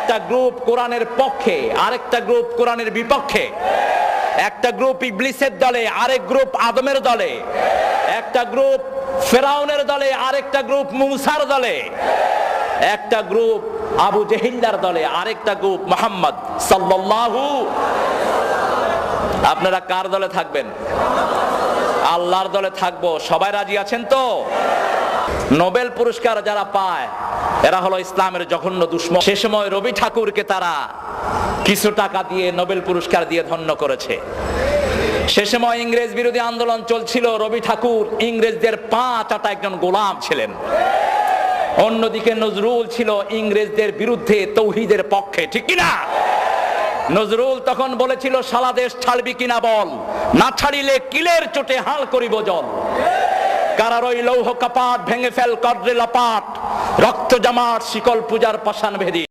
একটা গ্রুপ কোরআনের পক্ষে, আরেকটা গ্রুপ কোরআনের বিপক্ষে। একটা গ্রুপ ইবলিসের দলে, আরেক গ্রুপ আদমের দলে। একটা গ্রুপ ফেরাউনের দলে, আরেকটা গ্রুপ মুসার দলে। একটা গ্রুপ আবু জেহিল্লার দলে, আরেকটা গ্রুপ মুহাম্মদ সাল্লাল্লাহু। আপনারা কার দলে থাকবেন? আল্লাহর দলে থাকবো। সবাই রাজি আছেন তো? নোবেল পুরস্কার যারা পায় এরা হলো ইসলামের জঘন্য দুশমন। সে সময় রবি ঠাকুরকে তারা কিছু টাকা দিয়ে নোবেল পুরস্কার দিয়ে ধন্য করেছে। সে সময় ইংরেজ বিরোধী আন্দোলন চলছিল। রবি ঠাকুর ইংরেজদের পা চাটা একজন গোলাম ছিলেন। অন্যদিকে নজরুল ছিল ইংরেজদের বিরুদ্ধে, তৌহিদের পক্ষে, ঠিক কিনা? নজরুল তখন বলেছিল, সারা দেশ ছাড়বি কিনা বল, না ছাড়িলে কিলের চোটে হাল করিব জল। কারার ওই লৌহ কাপাট ভেঙে ফেল কর্রে লাপাট, রক্ত জামাট শিকল পূজার পাষাণ ভেদি।